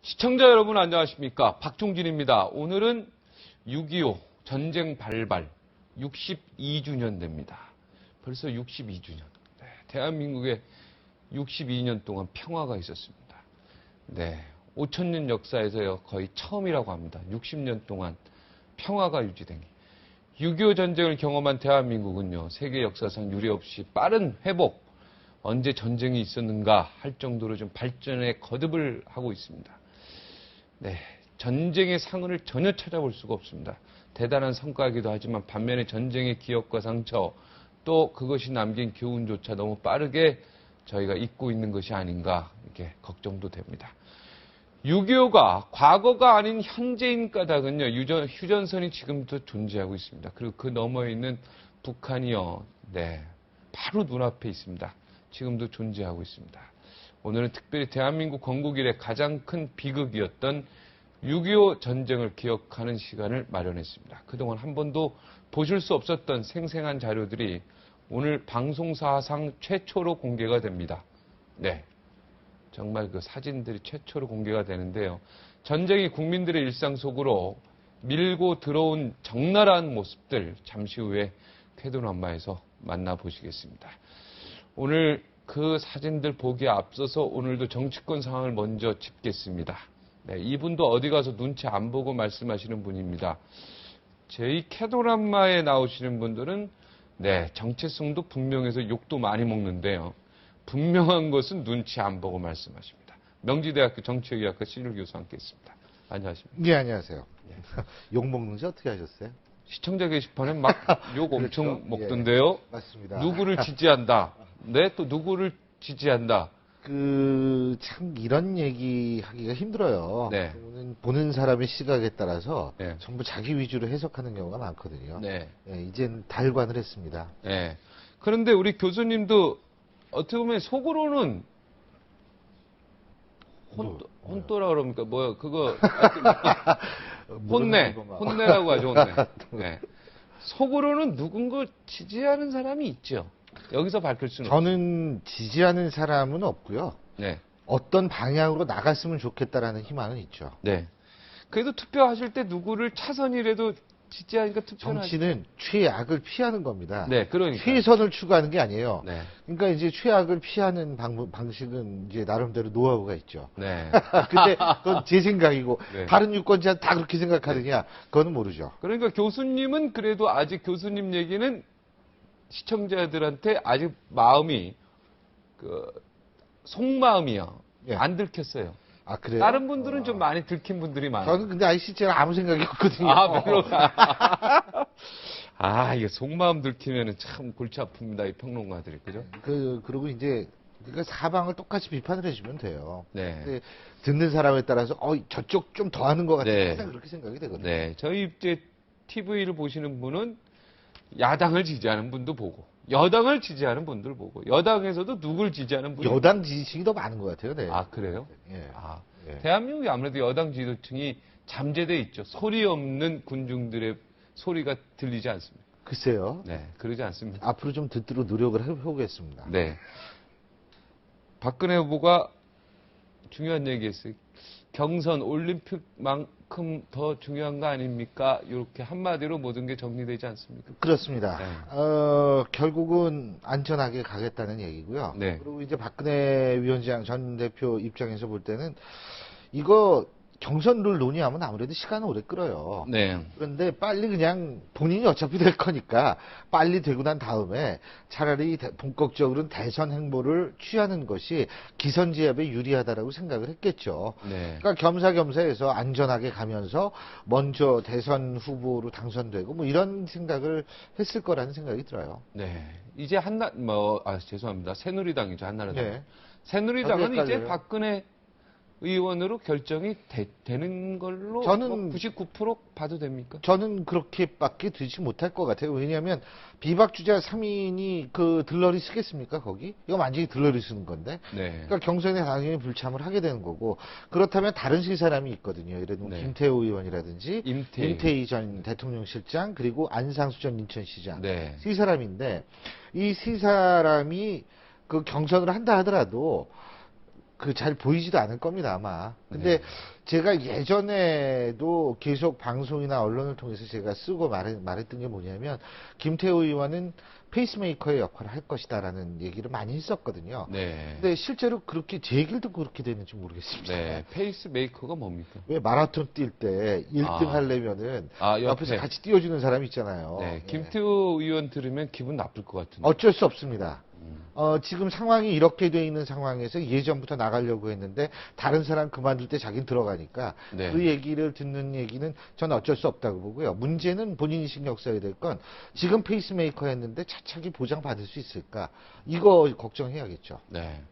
시청자 여러분 안녕하십니까? 박종진입니다. 오늘은 6.25 전쟁 발발 62주년 됩니다. 벌써 62주년. 네, 대한민국에 62년 동안 평화가 있었습니다. 네, 5천년 역사에서요 거의 처음이라고 합니다. 60년 동안 평화가 유지된 게. 6.25 전쟁을 경험한 대한민국은요 세계 역사상 유례없이 빠른 회복, 언제 전쟁이 있었는가 할 정도로 좀 발전에 거듭을 하고 있습니다. 네, 전쟁의 상흔을 전혀 찾아볼 수가 없습니다. 대단한 성과이기도 하지만 반면에 전쟁의 기억과 상처, 또 그것이 남긴 교훈조차 너무 빠르게 저희가 잊고 있는 것이 아닌가 이렇게 걱정도 됩니다. 6.25가 과거가 아닌 현재인 까닭은요, 휴전선이 지금도 존재하고 있습니다. 그리고 그 너머에 있는 북한이요, 네, 바로 눈앞에 있습니다. 지금도 존재하고 있습니다. 오늘은 특별히 대한민국 건국 이래 가장 큰 비극이었던 6.25 전쟁을 기억하는 시간을 마련했습니다. 그동안 한 번도 보실 수 없었던 생생한 자료들이 오늘 방송사상 최초로 공개가 됩니다. 네, 정말 그 사진들이 최초로 공개가 되는데요. 전쟁이 국민들의 일상 속으로 밀고 들어온 적나라한 모습들 잠시 후에 쾌도남마에서 만나보시겠습니다. 오늘 그 사진들 보기에 앞서서 오늘도 정치권 상황을 먼저 짚겠습니다. 네, 이분도 어디 가서 눈치 안 보고 말씀하시는 분입니다. 저희 쾌도남마에 나오시는 분들은 네, 정체성도 분명해서 욕도 많이 먹는데요. 분명한 것은 눈치 안 보고 말씀하십니다. 명지대학교 정치외교학과 신율 교수 함께 있습니다. 안녕하십니까? 네, 안녕하세요. 네. 욕 먹는지 어떻게 하셨어요? 시청자 게시판에 막 욕 그렇죠? 엄청 먹던데요. 예, 맞습니다. 누구를 지지한다. 네, 또 누구를 지지한다. 참 이런 얘기 하기가 힘들어요. 네. 보는 사람의 시각에 따라서 네. 전부 자기 위주로 해석하는 경우가 많거든요. 네. 예, 이젠 달관을 했습니다. 네. 그런데 우리 교수님도 어떻게 보면 속으로는 혼또라 그럽니까? 뭐야, 그거. 혼내라고 하죠, 혼내. 네. 속으로는 누군가 지지하는 사람이 있죠. 여기서 밝힐 수는 없죠. 저는 지지하는 사람은 없고요. 네. 어떤 방향으로 나갔으면 좋겠다라는 희망은 있죠. 네. 그래도 투표하실 때 누구를 차선이라도 지지하니까 투표는 정치는 최악을 피하는 겁니다. 네, 그러니까. 최선을 추구하는 게 아니에요. 네. 그러니까 이제 최악을 피하는 방식은 이제 나름대로 노하우가 있죠. 네. 근데 그건 제 생각이고 네. 다른 유권자 다 그렇게 생각하느냐 그거는 모르죠. 그러니까 교수님은 그래도 아직 교수님 얘기는 시청자들한테 아직 마음이 속마음이요. 예. 안 들켰어요. 아, 그래요? 다른 분들은 좀 많이 들킨 분들이 많아요. 저는 근데 실제로 아무 생각이 없거든요. 아, 별로가. 아, 이게 속마음 들키면은 참 골치 아픕니다. 이 평론가들이. 그죠? 그리고 이제 그러니까 사방을 똑같이 비판을 해주면 돼요. 네. 근데 듣는 사람에 따라서 저쪽 좀 더 하는 것 같아요. 네. 항상 그렇게 생각이 되거든요. 네. 저희 이제 TV를 보시는 분은 야당을 지지하는 분도 보고, 여당을 지지하는 분들 보고, 여당에서도 누굴 지지하는 분이 여당 지지층이 더 많은 것 같아요. 네. 아, 그래요? 예. 아, 예. 대한민국이 아무래도 여당 지지층이 잠재돼 있죠. 소리 없는 군중들의 소리가 들리지 않습니다. 글쎄요. 네, 그러지 않습니다. 앞으로 좀 듣도록 노력을 해보겠습니다. 네. 박근혜 후보가 중요한 얘기했어요. 경선 올림픽만큼 더 중요한 거 아닙니까? 이렇게 한마디로 모든 게 정리되지 않습니까? 그렇습니다. 네. 결국은 안전하게 가겠다는 얘기고요. 네. 그리고 이제 박근혜 위원장 전 대표 입장에서 볼 때는 이거 경선을 논의하면 아무래도 시간은 오래 끌어요. 네. 그런데 빨리 그냥 본인이 어차피 될 거니까 빨리 되고 난 다음에 차라리 본격적으로는 대선 행보를 취하는 것이 기선제압에 유리하다라고 생각을 했겠죠. 네. 그러니까 겸사겸사해서 안전하게 가면서 먼저 대선 후보로 당선되고 뭐 이런 생각을 했을 거라는 생각이 들어요. 네. 이제 죄송합니다. 새누리당이죠, 한나라당. 네. 새누리당은 저도 이제 헷갈려요. 박근혜 의원으로 결정이 되는 걸로 저는 99% 봐도 됩니까? 저는 그렇게밖에 되지 못할 것 같아요. 왜냐하면 비박주자 3인이 들러리 쓰겠습니까, 거기? 이거 완전히 들러리 쓰는 건데. 네. 그러니까 경선에 당연히 불참을 하게 되는 거고, 그렇다면 다른 세 사람이 있거든요. 예를 들면 네. 김태호 의원이라든지, 임태희. 임태희 전 대통령실장, 그리고 안상수 전 인천시장. 네. 세 사람인데, 이 세 사람이 경선을 한다 하더라도, 잘 보이지도 않을 겁니다, 아마. 근데 네. 제가 예전에도 계속 방송이나 언론을 통해서 제가 쓰고 말했던 게 뭐냐면, 김태호 의원은 페이스메이커의 역할을 할 것이다라는 얘기를 많이 했었거든요. 네. 근데 실제로 그렇게, 제 얘기도 그렇게 되는지 모르겠습니다. 네. 페이스메이커가 뭡니까? 왜 마라톤 뛸 때 1등 아. 하려면은 옆에서 옆에. 같이 뛰어주는 사람이 있잖아요. 네. 예. 김태호 의원 들으면 기분 나쁠 것 같은데. 어쩔 수 없습니다. 음. 지금 상황이 이렇게 돼 있는 상황에서 예전부터 나가려고 했는데 다른 사람 그만둘 때 자기는 들어가니까 네. 그 얘기를 듣는 얘기는 저는 어쩔 수 없다고 보고요. 문제는 본인이 신경 써야 될 건 지금 페이스메이커 했는데 차차기 보장받을 수 있을까? 이거 걱정해야겠죠. 네.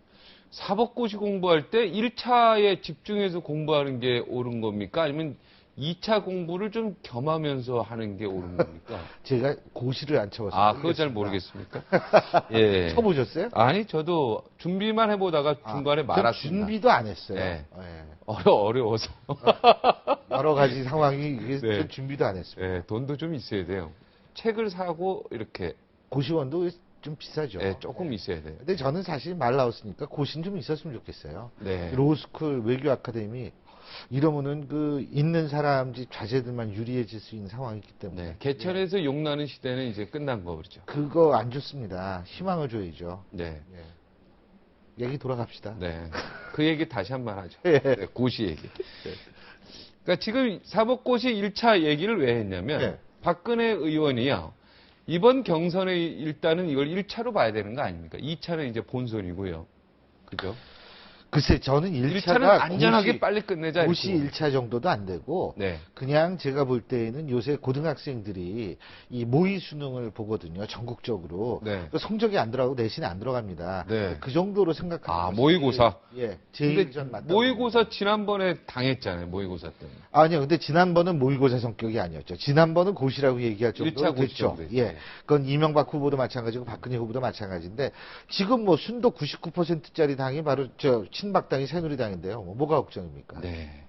사법고시 공부할 때 1차에 집중해서 공부하는 게 옳은 겁니까? 아니면 2차 공부를 좀 겸하면서 하는 게 옳은 겁니까? 제가 고시를 안 쳐봐서 그거 잘 모르겠습니까? 예. 쳐보셨어요? 아니, 저도 준비만 해보다가 중간에 전 말았습니다. 준비도 안 했어요. 네. 예. 어려워서. 여러 가지 상황이 이게 네. 전 준비도 안 했습니다. 예, 돈도 좀 있어야 돼요. 책을 사고 이렇게 고시원도 좀 비싸죠. 예, 조금 있어야 돼요. 근데 저는 사실 말 나왔으니까 고시는 좀 있었으면 좋겠어요. 네. 로스쿨, 외교 아카데미 이러면은 있는 사람 자제들만 유리해질 수 있는 상황이기 때문에 네. 개천에서 용나는 시대는 이제 끝난 거죠. 그거 안 좋습니다. 희망을 줘야죠. 네. 예. 얘기 돌아갑시다. 네. 그 얘기 다시 한 번 하죠. 예. 네, 고시 얘기. 그러니까 지금 사법고시 1차 얘기를 왜 했냐면 네. 박근혜 의원이요. 이번 경선에 일단은 이걸 1차로 봐야 되는 거 아닙니까? 2차는 이제 본선이고요. 그죠? 글쎄 저는 1차는 1차가 안전하게 빨리 끝내자. 고시 이렇게. 1차 정도도 안 되고 네. 그냥 제가 볼 때에는 요새 고등학생들이 이 모의 수능을 보거든요. 전국적으로. 네. 그 성적이 안 들어가고 내신이 안 들어갑니다. 네. 그 정도로 생각하면 모의고사. 예. 제일 전 근데 맞다. 모의고사 지난번에 당했잖아요. 모의고사 때문에. 아니요. 근데 지난번은 모의고사 성격이 아니었죠. 지난번은 고시라고 얘기할 정도로 1차 됐죠. 고시라고 됐죠. 예. 그건 이명박 후보도 마찬가지고 박근혜 후보도 마찬가지인데 지금 뭐 순도 99%짜리 당이 바로 친박당이 새누리당인데요. 뭐가 걱정입니까? 네.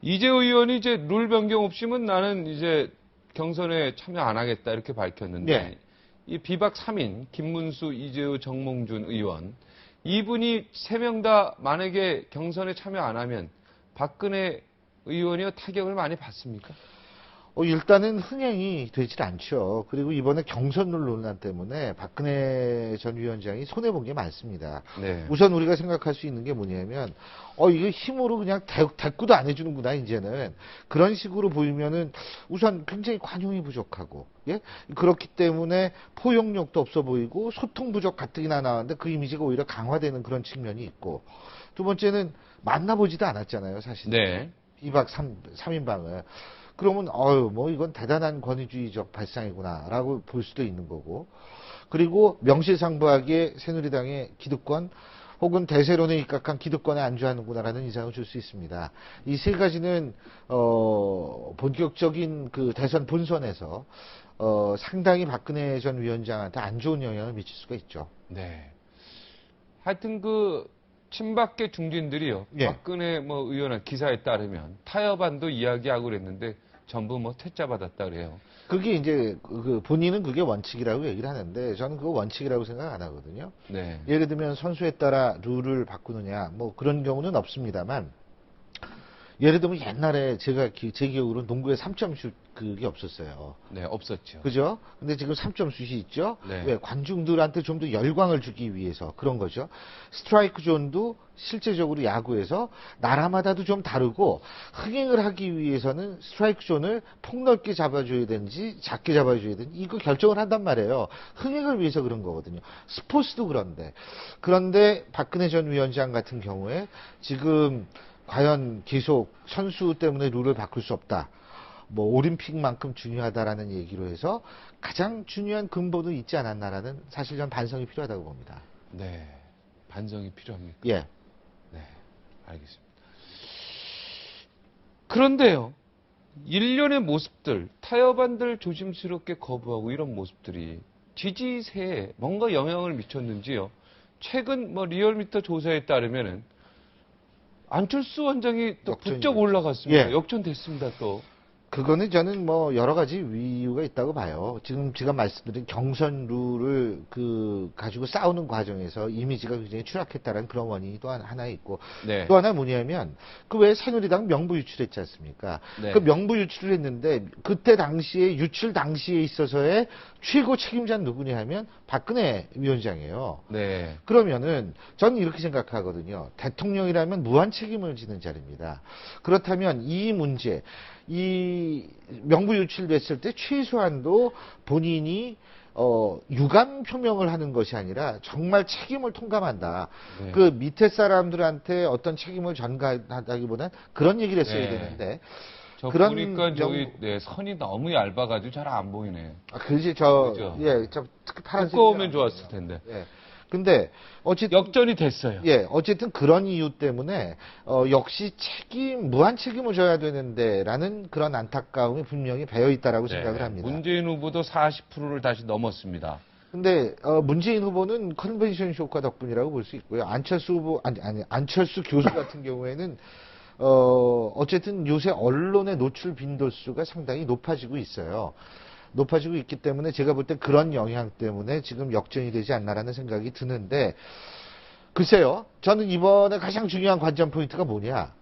이재호 의원이 이제 룰 변경 없이면 나는 이제 경선에 참여 안 하겠다 이렇게 밝혔는데 네. 이 비박 3인 김문수, 이재호, 정몽준 의원 이분이 세 명 다 만약에 경선에 참여 안 하면 박근혜 의원이요 타격을 많이 받습니까? 일단은 흥행이 되질 않죠. 그리고 이번에 경선룰 논란 때문에 박근혜 전 위원장이 손해본 게 많습니다. 네. 우선 우리가 생각할 수 있는 게 뭐냐면, 이게 힘으로 그냥 대꾸도 안 해주는구나, 이제는. 그런 식으로 보이면은 우선 굉장히 관용이 부족하고, 예? 그렇기 때문에 포용력도 없어 보이고, 소통 부족 가뜩이나 나왔는데 그 이미지가 오히려 강화되는 그런 측면이 있고, 두 번째는 만나보지도 않았잖아요, 사실. 네. 비박 3인방을. 그러면 뭐 이건 대단한 권위주의적 발상이구나라고 볼 수도 있는 거고. 그리고 명실상부하게 새누리당의 기득권 혹은 대세론에 입각한 기득권에 안주하는구나라는 인상을 줄 수 있습니다. 이 세 가지는 본격적인 그 대선 본선에서 상당히 박근혜 전 위원장한테 안 좋은 영향을 미칠 수가 있죠. 네. 하여튼 그 친박계 중진들이요. 예. 박근혜 뭐 의원의 기사에 따르면 타협안도 이야기하고 그랬는데 전부 뭐 퇴짜 받았다 그래요. 그게 이제 본인은 그게 원칙이라고 얘기를 하는데 저는 그거 원칙이라고 생각 안 하거든요. 네. 예를 들면 선수에 따라 룰을 바꾸느냐 뭐 그런 경우는 없습니다만 예를 들면 옛날에 제 기억으로 농구에 3점 슛 그게 없었어요. 네, 없었죠. 그죠? 근데 지금 3점 슛이 있죠? 네. 왜? 관중들한테 좀 더 열광을 주기 위해서 그런 거죠. 스트라이크 존도 실제적으로 야구에서 나라마다도 좀 다르고 흥행을 하기 위해서는 스트라이크 존을 폭넓게 잡아줘야 되는지 작게 잡아줘야 되는지 이거 결정을 한단 말이에요. 흥행을 위해서 그런 거거든요. 스포츠도 그런데. 그런데 박근혜 전 위원장 같은 경우에 지금 과연 계속 선수 때문에 룰을 바꿀 수 없다. 뭐 올림픽만큼 중요하다라는 얘기로 해서 가장 중요한 근본은 있지 않았나라는 사실 전 반성이 필요하다고 봅니다. 네. 반성이 필요합니까? 예. 네. 알겠습니다. 그런데요. 일련의 모습들, 타협안들 조심스럽게 거부하고 이런 모습들이 지지세에 뭔가 영향을 미쳤는지요. 최근 뭐 리얼미터 조사에 따르면은 안철수 원장이 또 역전이 부쩍 됐죠. 올라갔습니다. 예. 역전됐습니다, 또. 그거는 저는 뭐 여러 가지 이유가 있다고 봐요. 지금 제가 말씀드린 경선 룰을 가지고 싸우는 과정에서 이미지가 굉장히 추락했다는 그런 원인이 또 하나 있고 네. 또 하나 뭐냐면 그 왜 새누리당 명부 유출했지 않습니까? 네. 그 명부 유출을 했는데 그때 당시에 유출 당시에 있어서의 최고 책임자는 누구냐 하면 박근혜 위원장이에요. 네. 그러면은 저는 이렇게 생각하거든요. 대통령이라면 무한 책임을 지는 자리입니다. 그렇다면 이 문제, 이 명부 유출됐을 때 최소한도 본인이 유감 표명을 하는 것이 아니라 정말 책임을 통감한다. 네. 그 밑에 사람들한테 어떤 책임을 전가하다기보단 그런 얘기를 했어야 네. 되는데 저 그런 보니까 저기 네, 선이 너무 얇아가지고 잘 안 보이네. 그지 그죠? 예, 저 특히 파란색 두꺼우면 좋았을 텐데. 예. 근데 어쨌든 역전이 됐어요. 예, 어쨌든 그런 이유 때문에 역시 무한 책임을 져야 되는데라는 그런 안타까움이 분명히 배어 있다라고 생각을 합니다. 문재인 후보도 40%를 다시 넘었습니다. 근데 문재인 후보는 컨벤션 효과 덕분이라고 볼 수 있고요. 안철수 후보 아니 안철수 교수 같은 경우에는 어쨌든 요새 언론의 노출 빈도수가 상당히 높아지고 있어요. 높아지고 있기 때문에 제가 볼 때 그런 영향 때문에 지금 역전이 되지 않나라는 생각이 드는데 글쎄요. 저는 이번에 가장 중요한 관전 포인트가 뭐냐.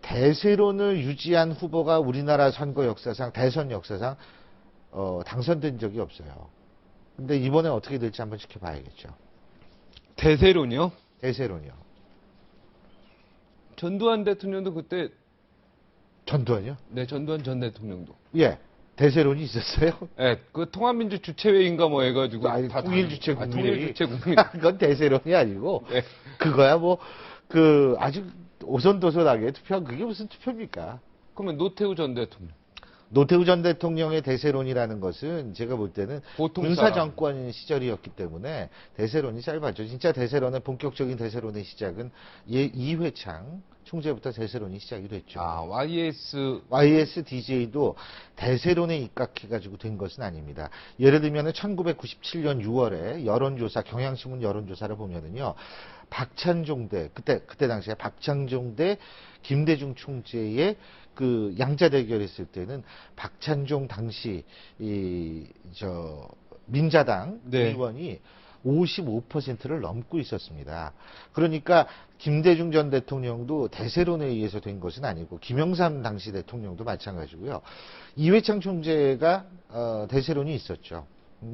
대세론을 유지한 후보가 우리나라 선거 역사상 대선 역사상 당선된 적이 없어요. 근데 이번에 어떻게 될지 한번 지켜봐야겠죠. 대세론이요? 대세론이요. 전두환 대통령도 그때 전두환이요? 네, 전두환 전 대통령도. 예. 대세론이 있었어요? 네, 그 통합민주 주체회의인가 뭐 해가지고 아니, 통일주체 국민회의. 통일주체 국민. 그건 대세론이 아니고 네. 그거야 뭐 아주 오손도손하게 투표한 그게 무슨 투표입니까? 그러면 노태우 전 대통령. 노태우 전 대통령의 대세론이라는 것은 제가 볼 때는 보통 군사 사람. 정권 시절이었기 때문에 대세론이 짧았죠. 진짜 대세론의 본격적인 대세론의 시작은 이회창 총재부터 대세론이 시작이 됐죠. 아, YSDJ도 대세론에 입각해가지고 된 것은 아닙니다. 예를 들면 1997년 6월에 여론조사, 경향신문 여론조사를 보면은요, 박찬종 대, 그때 당시에 박찬종 대 김대중 총재의 그 양자 대결했을 때는 박찬종 당시 민자당 네. 의원이 55%를 넘고 있었습니다. 그러니까 김대중 전 대통령도 대세론에 의해서 된 것은 아니고 김영삼 당시 대통령도 마찬가지고요. 이회창 총재가 대세론이 있었죠.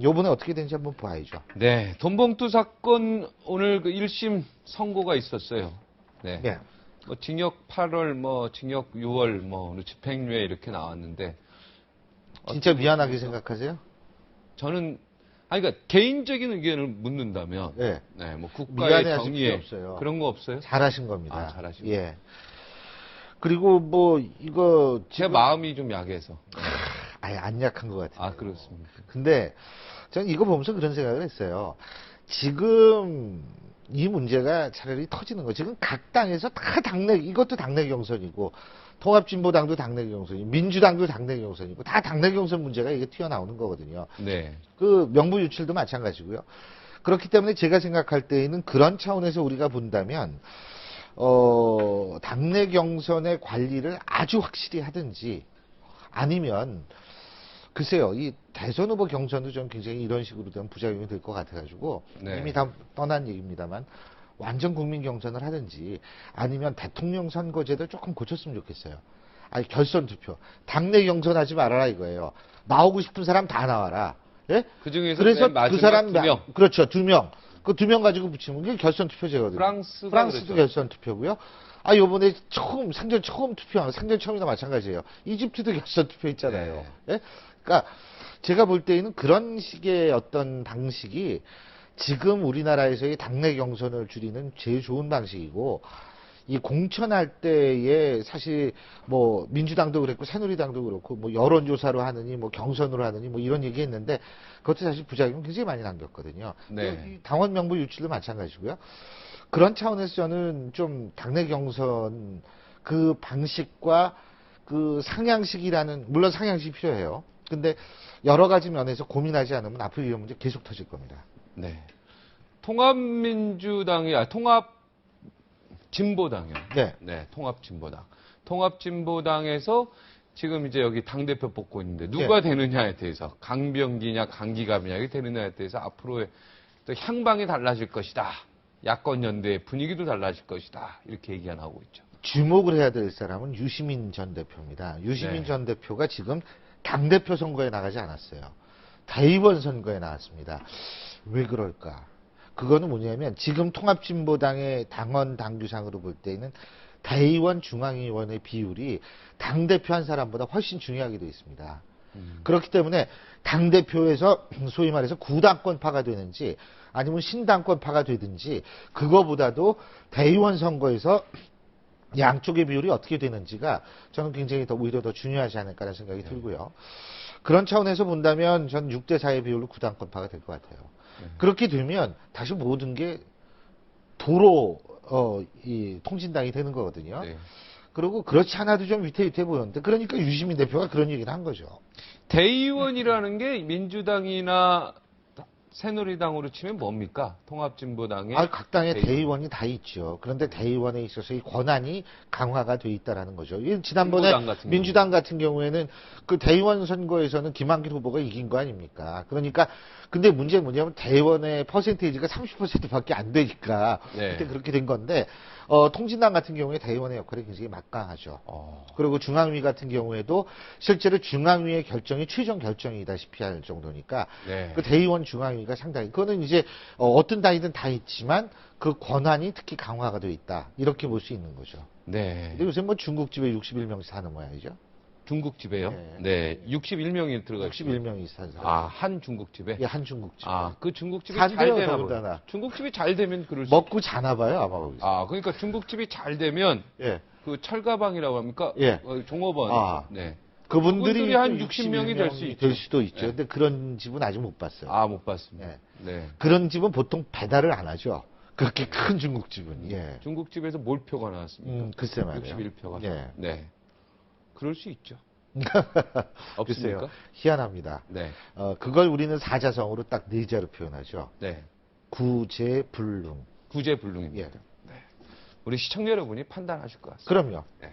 요번에 어떻게 되는지 한번 봐야죠. 네, 돈봉투 사건 오늘 그 1심 선고가 있었어요. 네. 예. 뭐 징역 8월, 뭐 징역 6월, 뭐 집행유예 이렇게 나왔는데 진짜 미안하게 생각하세요? 저는 그러니까 개인적인 의견을 묻는다면 네. 네, 뭐 국가의 미안해하실 정의에 필요 없어요. 그런 거 없어요? 잘하신 겁니다. 아, 잘하신 예. 그리고 뭐 이거 제 마음이 좀 약해서. 아예 안 약한 것 같아요. 아, 그렇습니까? 근데 저는 이거 보면서 그런 생각을 했어요. 지금 이 문제가 차라리 터지는 거. 지금 각 당에서 다 이것도 당내 경선이고, 통합진보당도 당내 경선이고, 민주당도 당내 경선이고, 다 당내 경선 문제가 이게 튀어나오는 거거든요. 네. 그 명부 유출도 마찬가지고요. 그렇기 때문에 제가 생각할 때에는 그런 차원에서 우리가 본다면, 당내 경선의 관리를 아주 확실히 하든지, 아니면, 글쎄요, 이 대선 후보 경선도 좀 굉장히 이런 식으로 된 부작용이 될 것 같아가지고 네. 이미 다 떠난 얘기입니다만 완전 국민 경선을 하든지 아니면 대통령 선거제도 조금 고쳤으면 좋겠어요. 아니 결선 투표, 당내 경선하지 말아라 이거예요. 나오고 싶은 사람 다 나와라. 예? 그중에서 그래서 맨 마지막 그 사람 두 명. 그렇죠, 2명. 그 2명 가지고 붙이면 그게 결선 투표제거든요. 프랑스도 프랑스도 그랬죠. 결선 투표고요. 요번에 상전 처음 투표한, 상전 처음이나 마찬가지예요. 이집트도 결선 투표 있잖아요. 네. 예? 그러니까 제가 볼 때에는 그런 식의 어떤 방식이 지금 우리나라에서의 당내 경선을 줄이는 제일 좋은 방식이고, 이 공천할 때에 사실 뭐 민주당도 그랬고 새누리당도 그렇고 뭐 여론조사로 하느니 뭐 경선으로 하느니 뭐 이런 얘기했는데 그것도 사실 부작용 굉장히 많이 남겼거든요. 네. 이 당원 명부 유출도 마찬가지고요. 그런 차원에서 저는 좀 당내 경선 그 방식과 그 상향식이라는, 물론 상향식이 필요해요. 근데 여러 가지 면에서 고민하지 않으면 앞으로 이런 문제 계속 터질 겁니다. 네. 통합진보당이요. 네. 네, 통합진보당. 통합진보당에서 지금 이제 여기 당대표 뽑고 있는데 누가 되느냐에 대해서 강병기냐 강기갑이냐 이게 되느냐에 대해서 앞으로의 또 향방이 달라질 것이다. 야권 연대의 분위기도 달라질 것이다. 이렇게 얘기하고 있죠. 주목을 해야 될 사람은 유시민 전 대표입니다. 유시민 네. 전 대표가 지금 당대표 선거에 나가지 않았어요. 대의원 선거에 나왔습니다. 왜 그럴까? 그거는 뭐냐면 지금 통합진보당의 당원 당규상으로 볼 때는 대의원 중앙위원회 비율이 당대표 한 사람보다 훨씬 중요하게 되어 있습니다. 그렇기 때문에 당대표에서 소위 말해서 구당권파가 되는지 아니면 신당권파가 되든지 그거보다도 대의원 선거에서 양쪽의 비율이 어떻게 되는지가 저는 굉장히 오히려 더 중요하지 않을까라는 생각이 들고요. 그런 차원에서 본다면 전 6대 4의 비율로 구당권파가 될 것 같아요. 그렇게 되면 다시 모든 게 도로 이 통진당이 되는 거거든요. 네. 그리고 그렇지 않아도 좀 위태위태 보였는데 그러니까 유시민 대표가 그런 얘기를 한 거죠. 대의원이라는 게 민주당이나 새누리당으로 치면 뭡니까? 통합진보당의 각 당의 대의원이 다 있죠. 그런데 대의원에 있어서 이 권한이 강화가 돼 있다라는 거죠. 지난번에 민주당 같은 경우에는 그 대의원 선거에서는 김한길 후보가 이긴 거 아닙니까? 그러니까 근데 문제는 뭐냐면 대의원의 퍼센테이지가 30%밖에 안 되니까 그때 그렇게 된 건데 통진당 같은 경우에 대의원의 역할이 굉장히 막강하죠. 그리고 중앙위 같은 경우에도 실제로 중앙위의 결정이 최종 결정이다시피 할 정도니까 그 대의원 중앙위가 상당히 그거는 이제 어떤 당이든 다 있지만 그 권한이 특히 강화가 돼 있다 이렇게 볼 수 있는 거죠. 네. 근데 요새 뭐 중국집에 61명씩 사는 모양이죠. 중국집에요? 네. 61명이 들어가 있어요. 61명이 사는 한 중국집에? 예, 한 중국집. 그 중국집이 잘 되나 봐요. 중국집이 잘 되면 그럴 수 먹고 자나 봐요, 아마 거기서. 그러니까 중국집이 잘 되면 그 철가방이라고 합니까? 종업원. 네. 그분들이 한 60명이 될 수도 있죠. 근데 그런 집은 아직 못 봤어요. 못 봤습니다. 네. 그런 집은 보통 배달을 안 하죠. 그렇게 큰 중국집은. 중국집에서 몰표가 나왔습니다. 글쎄 말이에요. 61표가. 네. 그럴 수 있죠. 글쎄요. 없습니까? 희한합니다. 네. 그걸 우리는 사자성어로 딱 네 자로 표현하죠. 네. 구제불능. 구제불능입니다. 네. 우리 시청자 여러분이 판단하실 것 같습니다. 그럼요. 네.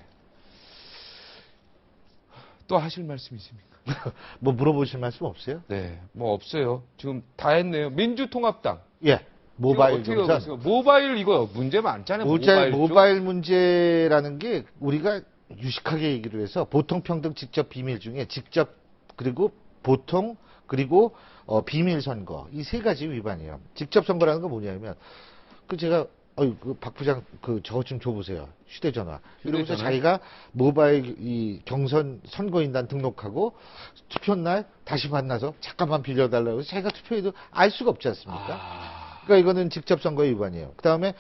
또 하실 말씀 있습니까? 뭐 물어보실 말씀 없어요? 네. 뭐 없어요. 지금 다 했네요. 민주통합당. 모바일 경선. 모바일 이거 문제 많잖아요. 모바일 문제라는 게 우리가 유식하게 얘기를 해서 보통평등 직접 비밀 중에 직접 그리고 보통 그리고 비밀 선거 이 세 가지 위반이에요. 직접 선거라는 건 뭐냐면 제가 박 부장 저것 좀 줘보세요. 휴대전화. 이러면서 자기가 모바일 이 경선 선거인단 등록하고 투표날 다시 만나서 잠깐만 빌려달라고 해서 자기가 투표해도 알 수가 없지 않습니까? 그러니까 이거는 직접 선거 위반이에요. 그 다음에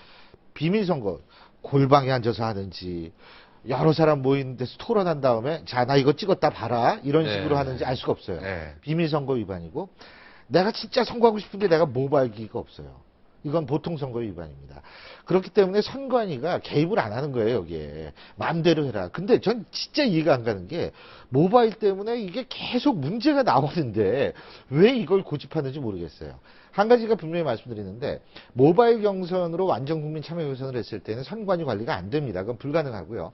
비밀 선거 골방에 앉아서 하는지 여러 사람 모인 데서 토론한 다음에 자 나 이거 찍었다 봐라 이런 식으로 하는지 알 수가 없어요. 비밀 선거 위반이고 내가 진짜 선거하고 싶은데 내가 모바일 기기가 없어요. 이건 보통 선거 위반입니다. 그렇기 때문에 선관위가 개입을 안 하는 거예요, 여기에. 마음대로 해라. 근데 전 진짜 이해가 안 가는 게 모바일 때문에 이게 계속 문제가 나오는데 왜 이걸 고집하는지 모르겠어요. 한 가지가 분명히 말씀드리는데 모바일 경선으로 완전 국민 참여 경선을 했을 때는 선관위 관리가 안 됩니다. 그건 불가능하고요.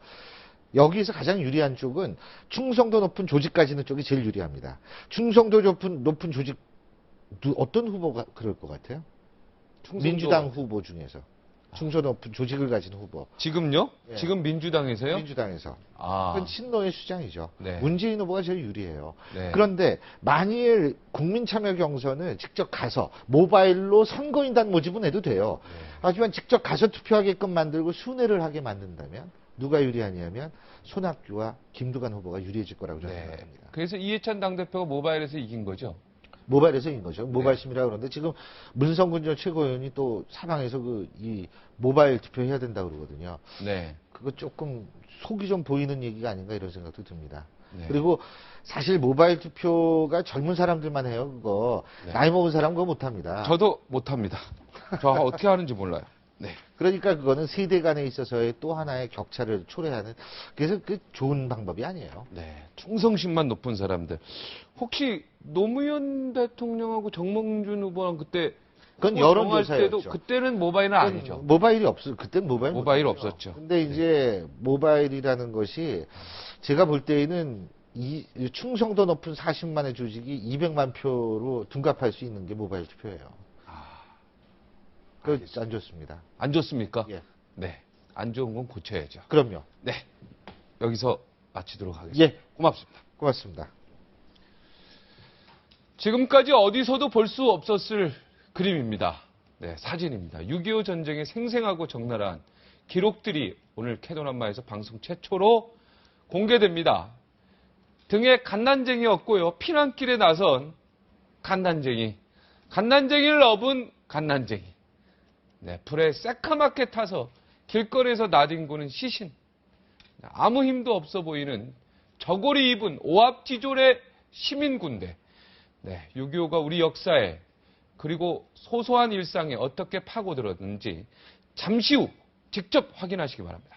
여기에서 가장 유리한 쪽은 충성도 높은 조직 가지는 쪽이 제일 유리합니다. 충성도 높은 조직 어떤 후보가 그럴 것 같아요? 민주당 후보 중에서 충성도 높은 조직을 가진 후보. 지금요? 지금 민주당에서요? 민주당에서. 그건 친노의 주장이죠. 네. 문재인 후보가 제일 유리해요. 네. 그런데 만일 국민 참여 경선을 직접 가서 모바일로 선거인단 모집은 해도 돼요. 하지만 직접 가서 투표하게끔 만들고 순회를 하게 만든다면 누가 유리하냐면 손학규와 김두관 후보가 유리해질 거라고 저는 생각합니다. 그래서 이해찬 당대표가 모바일에서 이긴 거죠? 모바일에서 이긴 거죠. 모바일심이라고 그러는데 지금 문성근 전 최고위원이 또 사방에서 이 모바일 투표해야 된다고 그러거든요. 네. 그거 조금 속이 좀 보이는 얘기가 아닌가 이런 생각도 듭니다. 그리고 사실 모바일 투표가 젊은 사람들만 해요. 그거 나이 먹은 사람 그거 못합니다. 저도 못합니다. 저 어떻게 하는지 몰라요. 네. 그러니까 그거는 세대 간에 있어서의 또 하나의 격차를 초래하는 그래서 그 좋은 방법이 아니에요. 네. 충성심만 높은 사람들. 혹시 노무현 대통령하고 정몽준 후보랑 그때 그건 여론조사였죠. 그때는 모바일은 아니죠. 모바일이 없어. 그때는 모바일 없었죠. 근데 이제 모바일이라는 것이 제가 볼 때에는 이 충성도 높은 40만의 조직이 200만 표로 둔갑할 수 있는 게 모바일 투표예요. 그 안 좋습니다. 안 좋습니까? 예. 네. 안 좋은 건 고쳐야죠. 그럼요. 네. 여기서 마치도록 하겠습니다. 예. 고맙습니다. 고맙습니다. 지금까지 어디서도 볼 수 없었을 그림입니다. 네, 사진입니다. 6.25 전쟁의 생생하고 적나라한 기록들이 오늘 캐논한마에서 방송 최초로 공개됩니다. 등에 갓난쟁이였고요. 피난길에 나선 갓난쟁이. 갓난쟁이를 업은 갓난쟁이. 네, 불에 새카맣게 타서 길거리에서 나뒹구는 시신. 아무 힘도 없어 보이는 저고리 입은 오합지졸의 시민군대. 네, 6.25가 우리 역사에 그리고 소소한 일상에 어떻게 파고들었는지 잠시 후 직접 확인하시기 바랍니다.